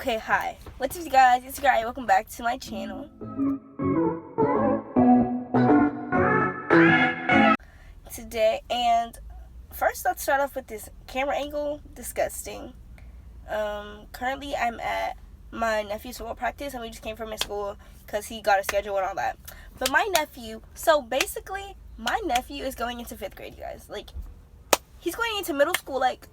Okay, hi. What's up, you guys? It's Guy. Welcome back to my channel. Today, and first let's start off with this camera angle. Disgusting. Currently I'm at my nephew's football practice, and we just came from his school because he got a schedule and all that. But my nephew, so basically, my nephew is going into 5th grade, you guys. Like, he's going into middle school, like,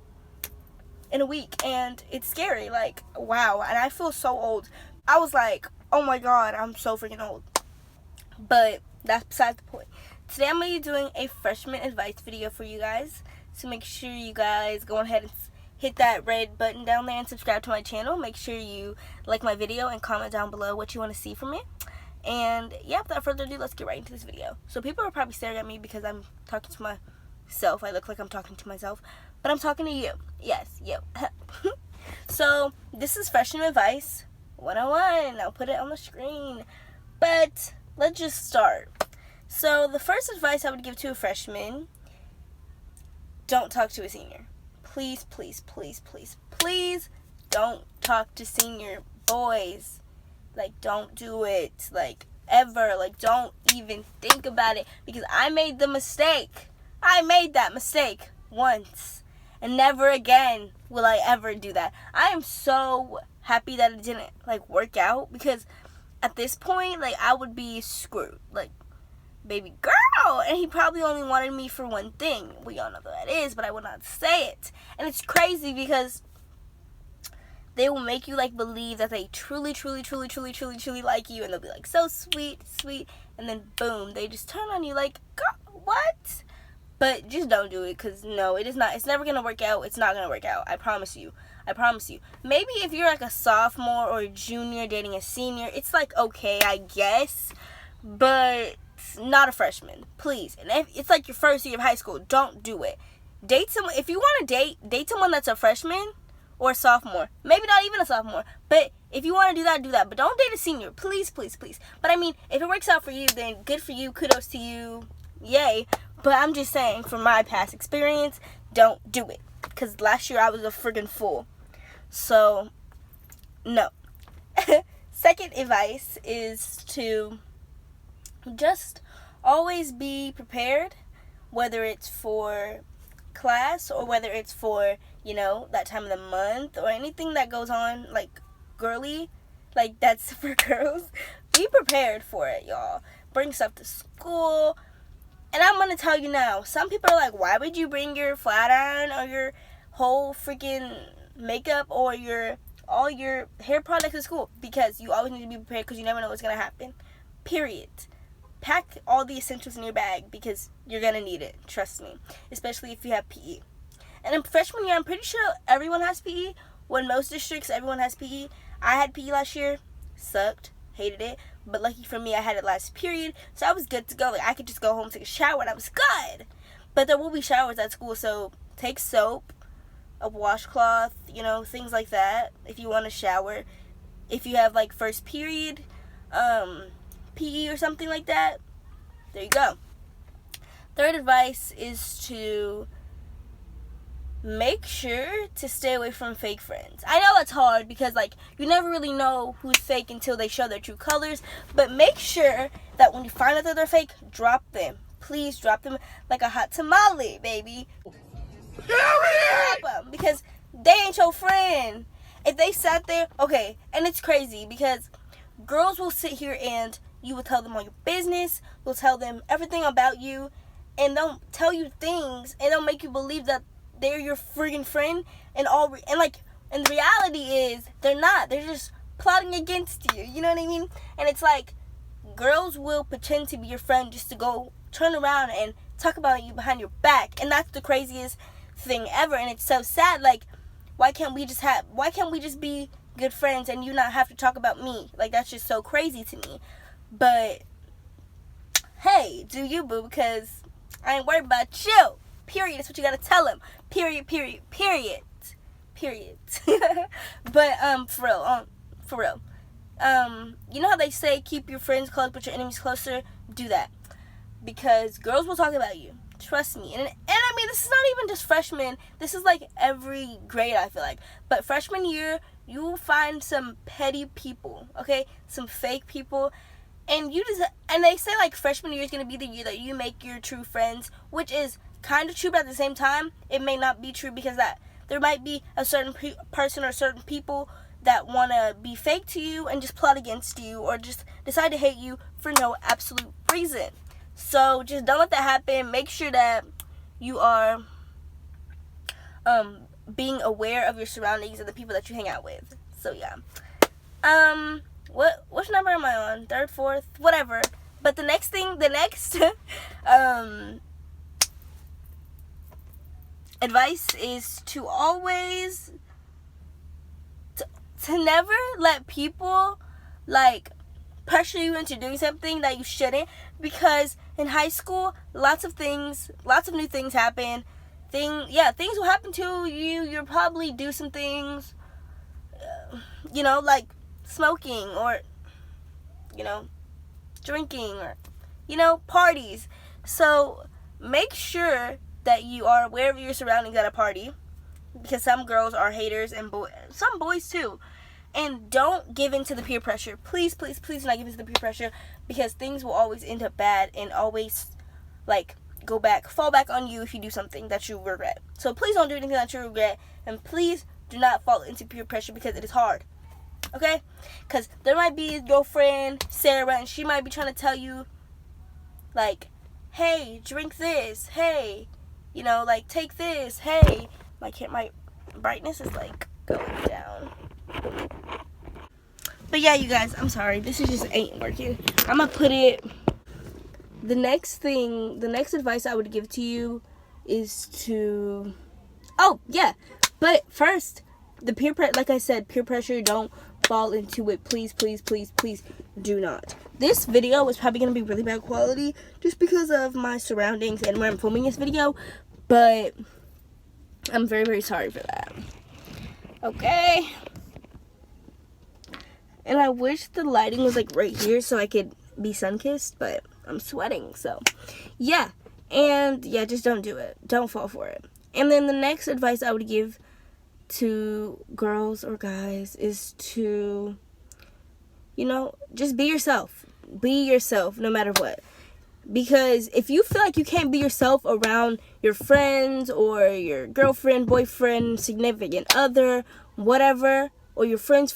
in a week, and it's scary. Like, wow. And I feel so old. I was like, oh my god, I'm so freaking old. But that's besides the point. Today I'm going to be doing a freshman advice video for you guys. So make sure you guys go ahead and hit that red button down there and subscribe to my channel. Make sure you like my video and comment down below what you want to see from me. And yeah, without further ado, let's get right into this video. So people are probably staring at me because I'm talking to myself. I look like I'm talking to myself, but I'm talking to you. Yes, you. So this is freshman advice 101. I'll put it on the screen. But let's just start. So the first advice I would give to a freshman: don't talk to a senior. Please, please, please, please, please don't talk to senior boys. Like, don't do it. Like, ever. Like, don't even think about it. Because I made the mistake. I made that mistake once. And never again will I ever do that. I am so happy that it didn't, like, work out. Because at this point, like, I would be screwed. Like, baby girl. And he probably only wanted me for one thing. We all know what that is, but I will not say it. And it's crazy because they will make you, like, believe that they truly, truly, truly, truly, truly, truly like you. And they'll be, like, so sweet, sweet. And then, boom, they just turn on you like, girl, what? But just don't do it, because, no, it is not. It's never going to work out. It's not going to work out. I promise you. I promise you. Maybe if you're, like, a sophomore or a junior dating a senior, it's, like, okay, I guess. But not a freshman. Please. And if it's, like, your first year of high school, don't do it. Date someone. If you want to date someone that's a freshman or a sophomore. Maybe not even a sophomore. But if you want to do that, do that. But don't date a senior. Please, please, please. But, I mean, if it works out for you, then good for you. Kudos to you. Yay. But I'm just saying, from my past experience, don't do it. Because last year I was a friggin' fool. So, no. Second advice is to just always be prepared. Whether it's for class or whether it's for, you know, that time of the month or anything that goes on, like, girly. Like, that's for girls. Be prepared for it, y'all. Bring stuff to school. And I'm going to tell you now, some people are like, why would you bring your flat iron or your whole freaking makeup or all your hair products to school? Because you always need to be prepared because you never know what's going to happen. Period. Pack all the essentials in your bag because you're going to need it. Trust me. Especially if you have PE. And in freshman year, I'm pretty sure everyone has PE. Well, in most districts, everyone has PE. I had PE last year. Sucked. Hated it. But lucky for me, I had it last period, so I was good to go. Like, I could just go home, take a shower, and I was good. But there will be showers at school, so take soap, a washcloth, you know, things like that, if you want to shower. If you have, like, first period, PE or something like that, there you go. Third advice is to make sure to stay away from fake friends. I know it's hard because, like, you never really know who's fake until they show their true colors. But make sure that when you find out that they're fake, drop them. Please drop them like a hot tamale, baby. Drop them because they ain't your friend. If they sat there, okay, and it's crazy because girls will sit here and you will tell them all your business. You'll tell them everything about you, and they'll tell you things, and they'll make you believe that they're your friggin' friend, and the reality is they're not. They're just plotting against you. You know what I mean? And it's like girls will pretend to be your friend just to go turn around and talk about you behind your back, and that's the craziest thing ever. And it's so sad. Like, why can't we just be good friends and you not have to talk about me? Like, that's just so crazy to me. But hey, do you, boo? Because I ain't worried about you. Period. That's what you gotta tell him. Period. Period. Period. Period. But for real. You know how they say keep your friends close but your enemies closer? Do that. Because girls will talk about you. Trust me. And I mean, this is not even just freshmen. This is like every grade, I feel like. But freshman year, you will find some petty people, okay? Some fake people. And they say like freshman year is going to be the year that you make your true friends, which is kind of true, but at the same time, it may not be true because that there might be a certain person or certain people that want to be fake to you and just plot against you or just decide to hate you for no absolute reason. So just don't let that happen. Make sure that you are being aware of your surroundings and the people that you hang out with. So yeah. Which number am I on? Third, fourth, whatever. But the next advice is to always to never let people like pressure you into doing something that you shouldn't, because in high school lots of new things happen. Things will happen to you. You'll probably do some things, like smoking or drinking or parties. So make sure that you are aware of your surroundings at a party, because some girls are haters and some boys too. And don't give in to the peer pressure. Please, please, please do not give in to the peer pressure, because things will always end up bad and always fall back on you if you do something that you regret. So please don't do anything that you regret, and please do not fall into peer pressure, because it is hard. Okay? Because there might be your friend Sarah, and she might be trying to tell you like, hey, drink this, hey, take this, hey. My brightness is going down. But yeah, you guys, I'm sorry, this is just ain't working. I'm gonna put it. The next advice I would give to you is to, but first, like I said, peer pressure, don't fall into it. Please, please, please, please do not. This video is probably going to be really bad quality just because of my surroundings and where I'm filming this video, but I'm very, very sorry for that. Okay. And I wish the lighting was right here so I could be sun-kissed, but I'm sweating, so yeah. And yeah, just don't do it. Don't fall for it. And then the next advice I would give to girls or guys is to, just be yourself. Be yourself no matter what. Because if you feel like you can't be yourself around your friends or your girlfriend, boyfriend, significant other, whatever, or your friends,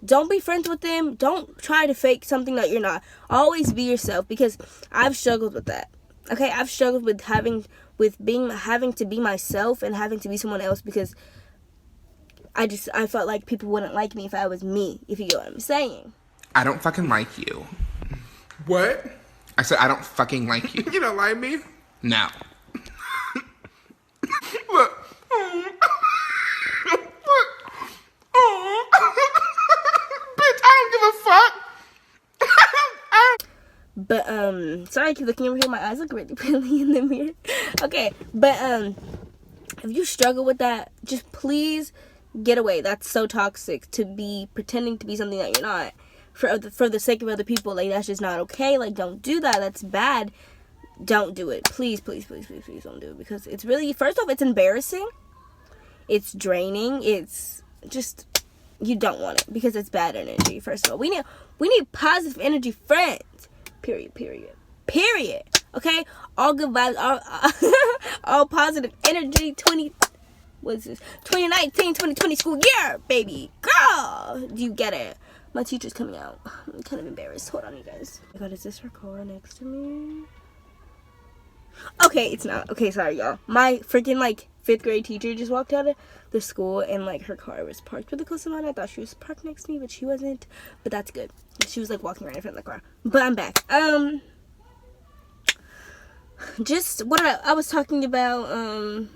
don't be friends with them. Don't try to fake something that you're not. Always be yourself, because I've struggled with that. Okay, I've struggled with having to be myself and having to be someone else, because I felt like people wouldn't like me if I was me, if you get what I'm saying. I don't fucking like you. What? I said I don't fucking like you. You don't like me? No. Look. Bitch, I don't give a fuck. But sorry I keep looking over here. My eyes look really pretty in the mirror. Okay, but if you struggle with that, just please get away. That's so toxic, to be pretending to be something that you're not for the sake of other people. That's just not okay. Don't do that. That's bad. Don't do it. Please, please, please, please, please don't do it, because it's really, first off, it's embarrassing. It's draining. It's just, you don't want it, because it's bad energy. First of all, we need positive energy friends. Period. Okay? All good vibes, all positive energy. 2019, 2020 school year, baby. Girl, do you get it? My teacher's coming out. I'm kind of embarrassed. Hold on, you guys. Oh my God, is this her car next to me? Okay, it's not. Okay, sorry, y'all. My freaking, 5th grade teacher just walked out of the school, and, her car was parked really close to mine. I thought she was parked next to me, but she wasn't. But that's good. She was, walking right in front of the car. But I'm back. Just what I was talking about,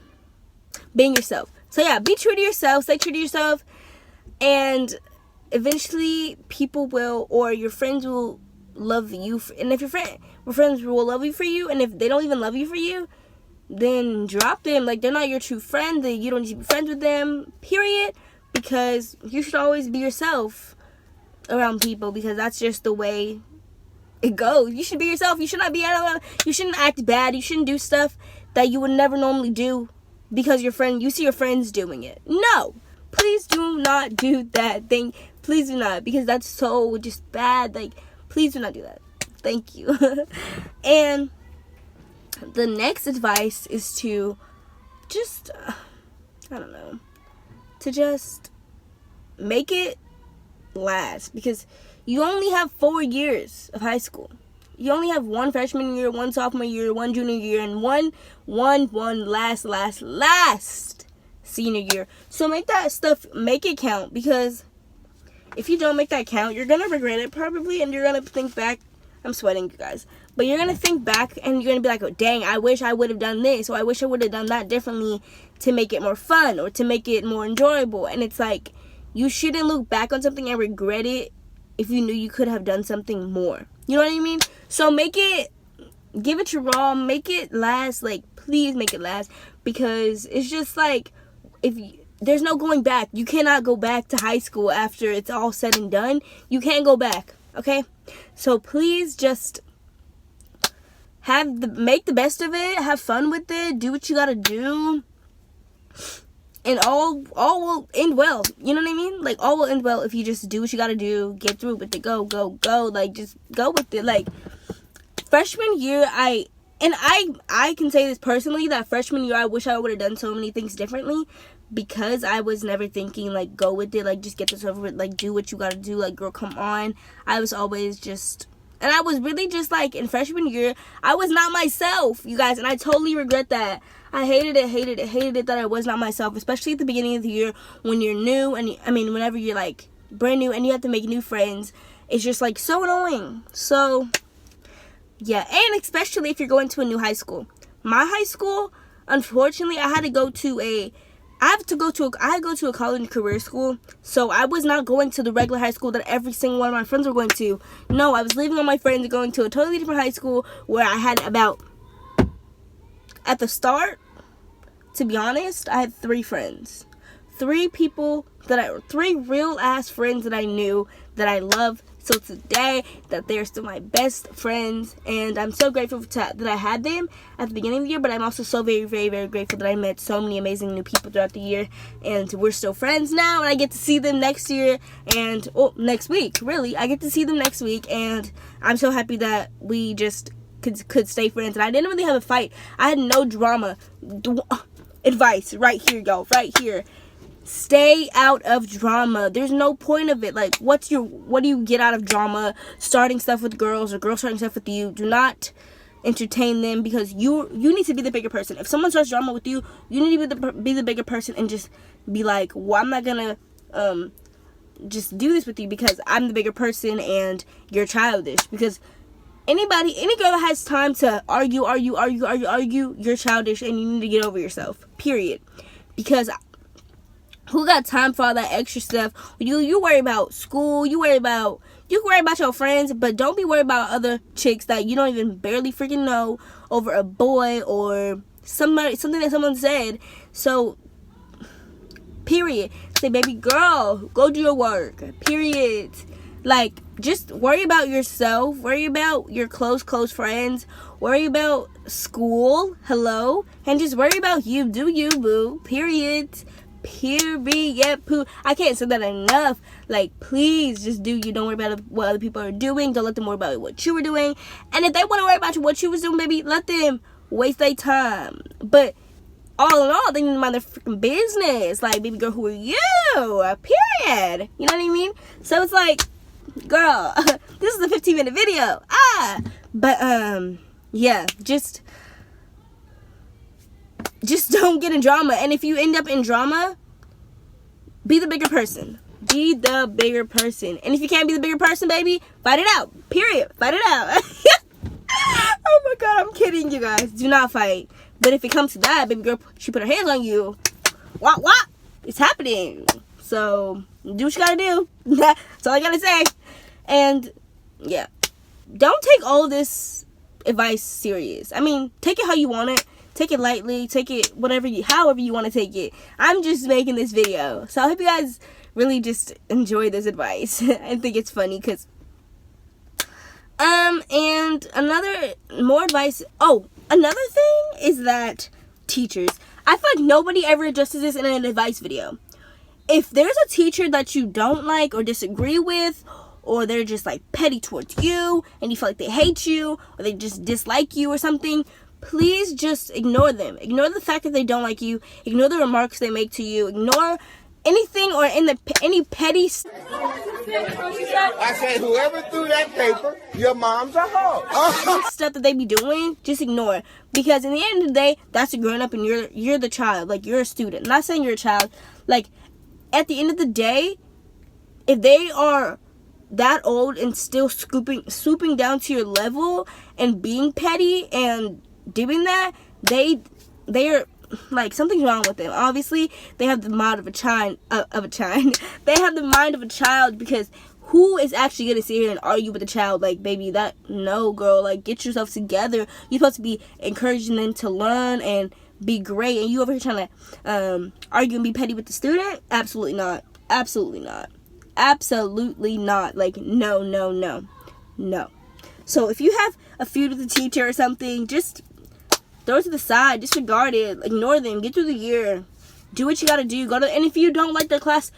being yourself. So, yeah, be true to yourself. Stay true to yourself. And eventually people will, or your friends will love you. And if your friends will love you for you, and if they don't even love you for you, then drop them. They're not your true friend. You don't need to be friends with them, period. Because you should always be yourself around people, because that's just the way it goes. You should be yourself. You should not be you shouldn't act bad. You shouldn't do stuff that you would never normally do because you see your friends doing it. No. Please do not do that thing. Please do not, because that's so just bad. Like, please do not do that. Thank you. And the next advice is to just, I don't know, to just make it last, because you only have 4 years of high school. You only have 1 freshman year, 1 sophomore year, 1 junior year, and one last senior year. So make that stuff, make it count, because if you don't make that count, you're gonna regret it probably, and you're gonna think back. I'm sweating, you guys, but you're gonna think back and you're gonna be like, oh dang, I wish I would have done this, or I wish I would have done that differently to make it more fun or to make it more enjoyable. And it's like, you shouldn't look back on something and regret it if you knew you could have done something more. You know what I mean? So give it your all, make it last. Like, please make it last, because it's just like, there's no going back. You cannot go back to high school after it's all said and done. You can't go back, okay? So please just make the best of it, have fun with it, do what you gotta do, and all will end well. You know what I mean? Like, all will end well if you just do what you gotta do, get through with it, go. Like, just go with it. Like, freshman year, I can say this personally, that freshman year I wish I would have done so many things differently, because I was never thinking, like, go with it, like, just get this over with, like, do what you gotta do, like, girl, come on. I was always just, and I was really just, like, in freshman year, I was not myself, you guys, and I totally regret that. I hated it that I was not myself, especially at the beginning of the year when you're new, and, whenever you're, like, brand new and you have to make new friends, it's just, like, so annoying. So, yeah, and especially if you're going to a new high school. My high school, unfortunately, I had to go to a college and career school, so I was not going to the regular high school that every single one of my friends were going to. No, I was leaving all my friends and going to a totally different high school where I had at the start, to be honest, I had 3 friends. 3 real ass friends that I knew, that I love so today, that they're still my best friends, and I'm so grateful that I had them at the beginning of the year, but I'm also so very, very, very grateful that I met so many amazing new people throughout the year, and we're still friends now, and I get to see them next year, and, next week, really, I get to see them next week, and I'm so happy that we just could stay friends, and I didn't really have a fight. I had no drama. Advice, right here, y'all, right here. Stay out of drama. There's no point of it. Like, what do you get out of drama? Starting stuff with girls or girls starting stuff with you. Do not entertain them, because you need to be the bigger person. If someone starts drama with you, you need to be the bigger person and just be like, well, I'm not gonna just do this with you because I'm the bigger person and you're childish. Because any girl that has time to argue, you're childish and you need to get over yourself. Period. Because who got time for all that extra stuff? You worry about school, you worry about your friends, but don't be worried about other chicks that you don't even barely freaking know over a boy or something that someone said. So, period. Say, baby girl, go do your work. Period. Like, just worry about yourself. Worry about your close friends. Worry about school. Hello. And just worry about you. Do you, boo. Period. Poo. I can't say that enough. Like, please just do you. Don't worry about what other people are doing. Don't let them worry about what you were doing. And if they want to worry about what you was doing, baby, let them waste their time. But all in all, they need to mind their freaking business. Like, baby girl, who are you? Period. You know what I mean? So it's like, girl, this is a 15-minute video. But yeah, just don't get in drama. And if you end up in drama, be the bigger person. Be the bigger person. And if you can't be the bigger person, baby, fight it out. Period. Fight it out. Oh my god, I'm kidding, you guys. Do not fight. But if it comes to that, baby girl, she put her hands on you. What? It's happening. So, do what you gotta do. That's all I gotta say. And, yeah. Don't take all this advice serious. I mean, take it how you want it. Take it lightly. Take it however you want to take it. I'm just making this video. So, I hope you guys really just enjoy this advice. I think it's funny because And more advice. Oh, another thing is that teachers. I feel like nobody ever addresses this in an advice video. If there's a teacher that you don't like or disagree with, or they're just like petty towards you and you feel like they hate you or they just dislike you or something, please just ignore them. Ignore the fact that they don't like you. Ignore the remarks they make to you. Ignore anything or any petty I said, whoever threw that paper, your mom's a hoe. stuff that they be doing. Just ignore it, because in the end of the day, that's a grown up and you're the child. Like, you're a student. I'm not saying you're a child. Like, at the end of the day, if they are that old and still swooping down to your level and being petty and doing that, they are like, something's wrong with them. Obviously, they have the mind of a child. They have the mind of a child, because who is actually gonna sit here and argue with a child? Like, baby, no, girl. Like, get yourself together. You're supposed to be encouraging them to learn and be great, and you over here trying to argue and be petty with the student? Absolutely not. Absolutely not. Absolutely not. Like, no. So if you have a feud with a teacher or something, just throw it to the side. Disregard it. Ignore them. Get through the year. Do what you gotta do. And if you don't like their class,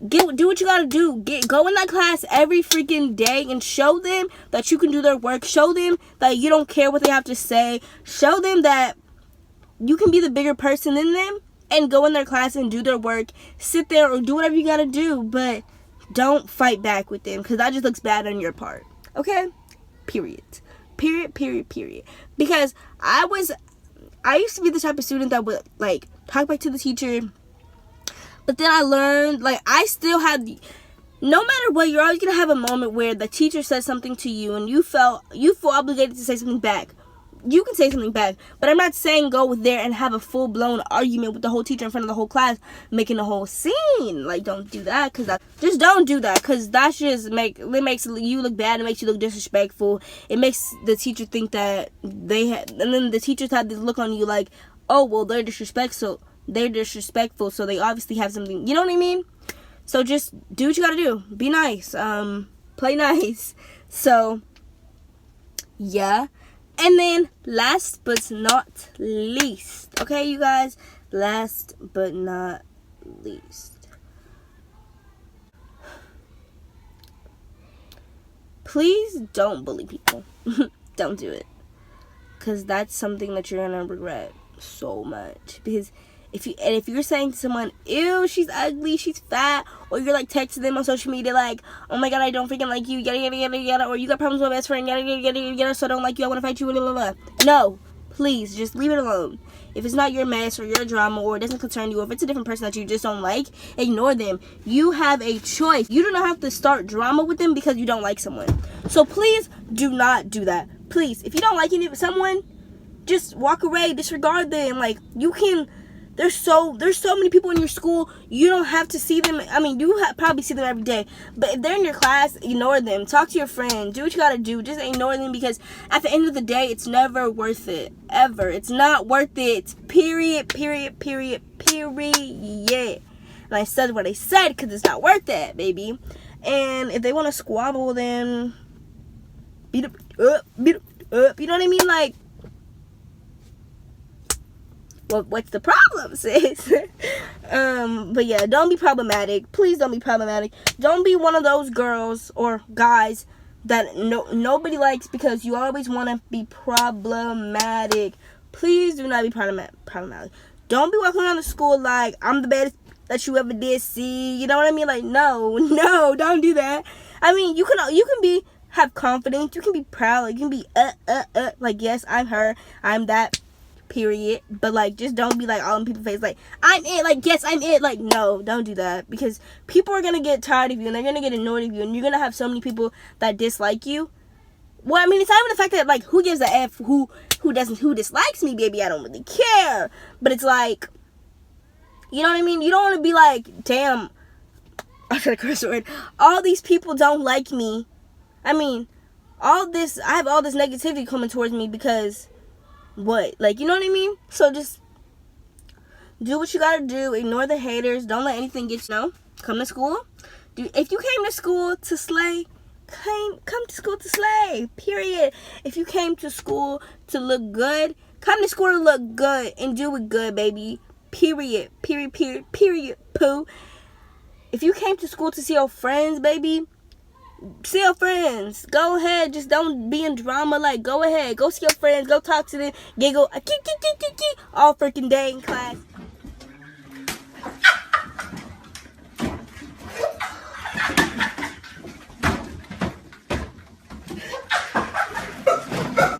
do what you gotta do. Go in that class every freaking day and show them that you can do their work. Show them that you don't care what they have to say. Show them that you can be the bigger person than them, and go in their class and do their work. Sit there or do whatever you gotta do, but don't fight back with them, because that just looks bad on your part. Okay? Period. Because I used to be the type of student that would, like, talk back to the teacher, but then I learned, like, I still had, no matter what, you're always gonna have a moment where the teacher says something to you and you feel obligated to say something back. You can say something back, but I'm not saying go there and have a full-blown argument with the whole teacher in front of the whole class, making a whole scene. Like, don't do that, just don't do that, because that just makes you look bad. It makes you look disrespectful. It makes the teacher think that and then the teachers have this look on you like, oh, well, they're disrespectful, so they obviously have something, you know what I mean? So just do what you gotta do. Be nice. Play nice. So, yeah. And then, last but not least, okay, you guys? Last but not least. Please don't bully people. Don't do it. Because that's something that you're going to regret so much. Because if you're saying to someone, ew, she's ugly, she's fat, or you're like texting them on social media like, oh my god, I don't freaking like you, yada, or you got problems with my best friend, yada, so I don't like you, I want to fight you, blah, blah, blah. No, please, just leave it alone. If it's not your mess or your drama, or it doesn't concern you, or if it's a different person that you just don't like, ignore them. You have a choice. You do not have to start drama with them because you don't like someone. So please do not do that. Please, if you don't like someone, just walk away, disregard them. Like, you can. There's so many people in your school, you don't have to see them. I mean, you probably see them every day. But if they're in your class, ignore them. Talk to your friend. Do what you gotta do. Just ignore them, because at the end of the day, it's never worth it. Ever. It's not worth it. Period. And I said what I said because it's not worth it, baby. And if they want to squabble, then beat up. You know what I mean? Like, well, what's the problem, sis? But yeah, don't be problematic. Please don't be problematic. Don't be one of those girls or guys that nobody likes because you always want to be problematic. Please do not be problematic. Don't be walking around the school like, I'm the best that you ever did see. You know what I mean? Like, no, don't do that. I mean, you can have confidence. You can be proud. Like, you can be, like, yes, I'm her. I'm that. Period. But like, just don't be like all in people's face like, I'm it, like, yes, I'm it. Like, no, don't do that, because people are gonna get tired of you and they're gonna get annoyed of you, and you're gonna have so many people that dislike you. Well, I mean, it's not even the fact that, like, who gives a F who dislikes me, baby. I don't really care. But it's like, you know what I mean? You don't want to be like, damn, I said a curse word, all these people don't like me. I mean, I have all this negativity coming towards me because what? Like, you know what I mean? So just do what you gotta do. Ignore the haters. Don't let anything get you. Come to school. If you came to school to slay, come to school to slay, period. If you came to school to look good, come to school to look good and do it good, baby. Period, poo. If you came to school to see your friends, baby, see your friends. Go ahead, just don't be in drama. Like, go ahead, go see your friends, go talk to them, giggle, all freaking day in class.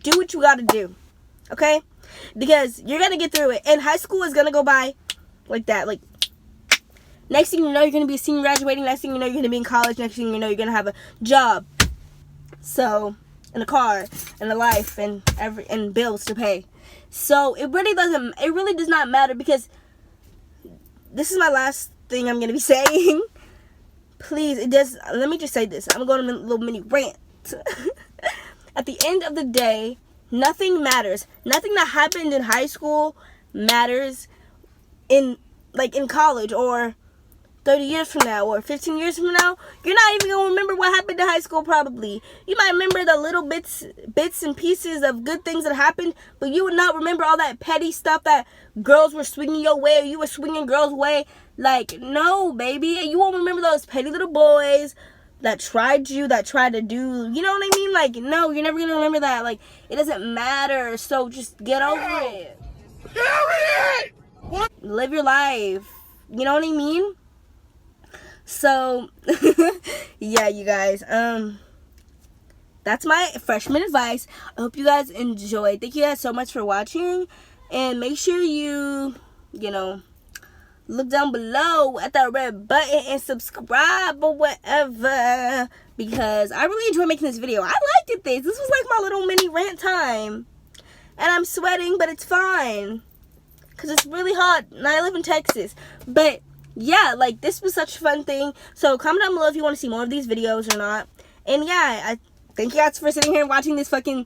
Do what you gotta do, okay? Because you're gonna get through it. And high school is gonna go by like that. Like, next thing you know, you're gonna be a senior graduating. Next thing you know, you're gonna be in college. Next thing you know, you're gonna have a job, so, and a car, and a life, and bills to pay. So it really does not matter, because this is my last thing I'm gonna be saying. Please, let me just say this. I'm going on a little mini rant. At the end of the day, nothing matters. Nothing that happened in high school matters in college, or 30 years from now, or 15 years from now. You're not even going to remember what happened in high school, probably. You might remember the little bits and pieces of good things that happened, but you would not remember all that petty stuff that girls were swinging your way, or you were swinging girls' way. Like, no, baby. You won't remember those petty little boys that tried to do, you know what I mean? Like, no, you're never going to remember that. Like, it doesn't matter. So just get over it. Period! What? Live your life. You know what I mean? So, yeah, you guys, that's my freshman advice. I hope you guys enjoyed. Thank you guys so much for watching. And make sure you look down below at that red button and subscribe or whatever, because I really enjoy making this video. I liked it. This was like my little mini rant time, and I'm sweating, but it's fine because it's really hot and I live in Texas. But yeah, like, this was such a fun thing. So comment down below if you want to see more of these videos or not. And yeah, I thank you guys for sitting here and watching this fucking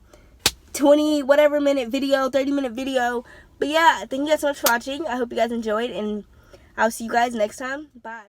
20 whatever minute video, 30-minute video. But yeah, thank you guys so much for watching. I hope you guys enjoyed, and I'll see you guys next time. Bye.